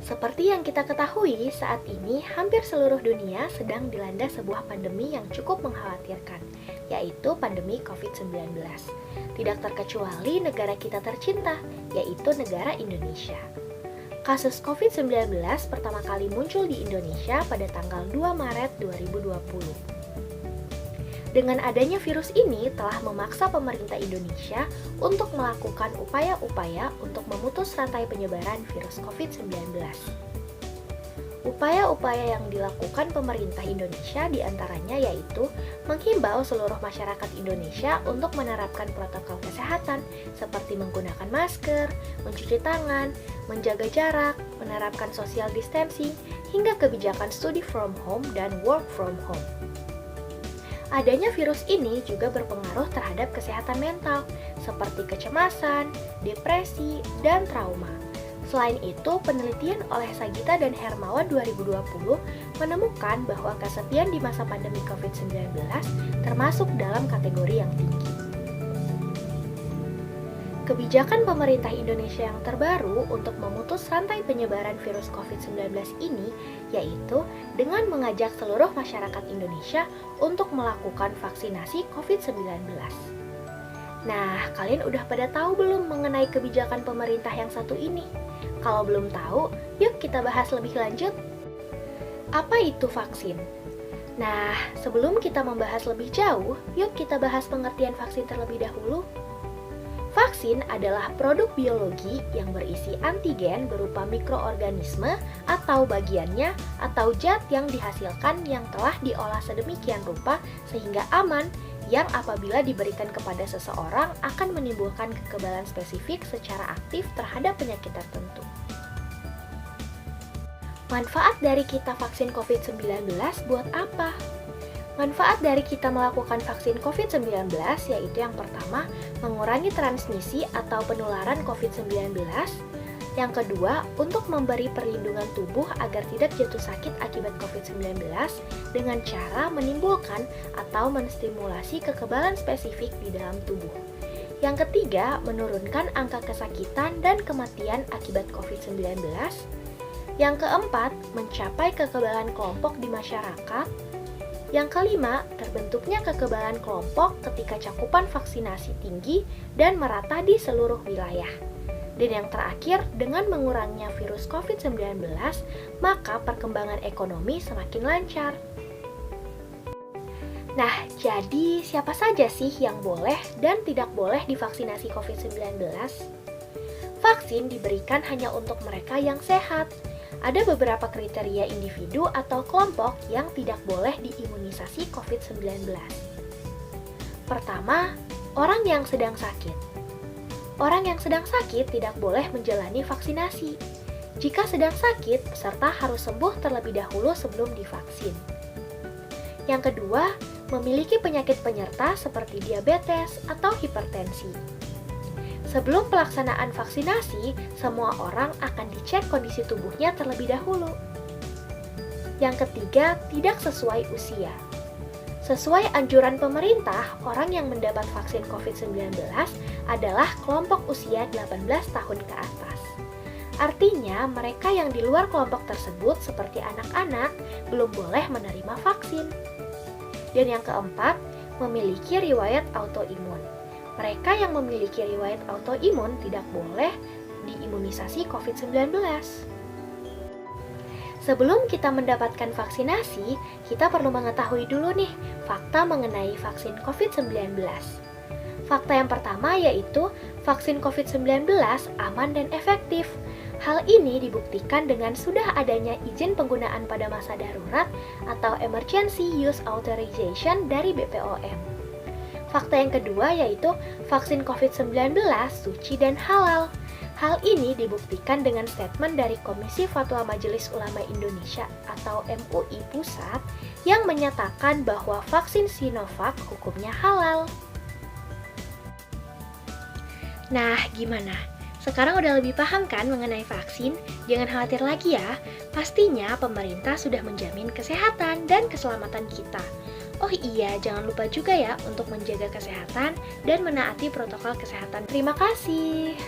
Seperti yang kita ketahui, saat ini hampir seluruh dunia sedang dilanda sebuah pandemi yang cukup mengkhawatirkan, yaitu pandemi COVID-19. Tidak terkecuali negara kita tercinta, yaitu negara Indonesia. Kasus COVID-19 pertama kali muncul di Indonesia pada tanggal 2 Maret 2020. Dengan adanya virus ini telah memaksa pemerintah Indonesia untuk melakukan upaya-upaya untuk memutus rantai penyebaran virus COVID-19. Upaya-upaya yang dilakukan pemerintah Indonesia diantaranya yaitu menghimbau seluruh masyarakat Indonesia untuk menerapkan protokol kesehatan seperti menggunakan masker, mencuci tangan, menjaga jarak, menerapkan social distancing, hingga kebijakan study from home dan work from home. Adanya virus ini juga berpengaruh terhadap kesehatan mental, seperti kecemasan, depresi, dan trauma. Selain itu, penelitian oleh Sagita dan Hermawan 2020 menemukan bahwa kesepian di masa pandemi COVID-19 termasuk dalam kategori yang tinggi. Kebijakan pemerintah Indonesia yang terbaru untuk memutus rantai penyebaran virus COVID-19 ini yaitu dengan mengajak seluruh masyarakat Indonesia untuk melakukan vaksinasi COVID-19. Nah, kalian udah pada tahu belum mengenai kebijakan pemerintah yang satu ini? Kalau belum tahu, yuk kita bahas lebih lanjut. Apa itu vaksin? Nah, sebelum kita membahas lebih jauh, yuk kita bahas pengertian vaksin terlebih dahulu. Vaksin adalah produk biologi yang berisi antigen berupa mikroorganisme atau bagiannya atau zat yang dihasilkan yang telah diolah sedemikian rupa sehingga aman yang apabila diberikan kepada seseorang akan menimbulkan kekebalan spesifik secara aktif terhadap penyakit tertentu. Manfaat dari kita vaksin COVID-19 buat apa? Manfaat dari kita melakukan vaksin COVID-19 yaitu yang pertama, mengurangi transmisi atau penularan COVID-19. Yang kedua, untuk memberi perlindungan tubuh agar tidak jatuh sakit akibat COVID-19 dengan cara menimbulkan atau menstimulasi kekebalan spesifik di dalam tubuh. Yang ketiga, menurunkan angka kesakitan dan kematian akibat COVID-19. Yang keempat, mencapai kekebalan kelompok di masyarakat. Yang kelima, terbentuknya kekebalan kelompok ketika cakupan vaksinasi tinggi dan merata di seluruh wilayah. Dan yang terakhir, dengan menguranginya virus COVID-19, maka perkembangan ekonomi semakin lancar. Nah, jadi siapa saja sih yang boleh dan tidak boleh divaksinasi COVID-19? Vaksin diberikan hanya untuk mereka yang sehat. Ada beberapa kriteria individu atau kelompok yang tidak boleh diimunisasi COVID-19. Pertama, orang yang sedang sakit. Orang yang sedang sakit tidak boleh menjalani vaksinasi. Jika sedang sakit, peserta harus sembuh terlebih dahulu sebelum divaksin. Yang kedua, memiliki penyakit penyerta seperti diabetes atau hipertensi. Sebelum pelaksanaan vaksinasi, semua orang akan dicek kondisi tubuhnya terlebih dahulu. Yang ketiga, tidak sesuai usia. Sesuai anjuran pemerintah, orang yang mendapat vaksin COVID-19 adalah kelompok usia 18 tahun ke atas. Artinya, mereka yang di luar kelompok tersebut seperti anak-anak belum boleh menerima vaksin. Dan yang keempat, memiliki riwayat autoimun. Mereka yang memiliki riwayat autoimun tidak boleh diimunisasi COVID-19. Sebelum kita mendapatkan vaksinasi, kita perlu mengetahui dulu nih fakta mengenai vaksin COVID-19. Fakta yang pertama yaitu vaksin COVID-19 aman dan efektif. Hal ini dibuktikan dengan sudah adanya izin penggunaan pada masa darurat atau Emergency Use Authorization dari BPOM. Fakta yang kedua yaitu vaksin COVID-19 suci dan halal. Hal ini dibuktikan dengan statement dari Komisi Fatwa Majelis Ulama Indonesia atau MUI Pusat yang menyatakan bahwa vaksin Sinovac hukumnya halal. Nah, gimana? Sekarang udah lebih paham kan mengenai vaksin? Jangan khawatir lagi ya, pastinya pemerintah sudah menjamin kesehatan dan keselamatan kita. Oh iya, jangan lupa juga ya untuk menjaga kesehatan dan menaati protokol kesehatan. Terima kasih.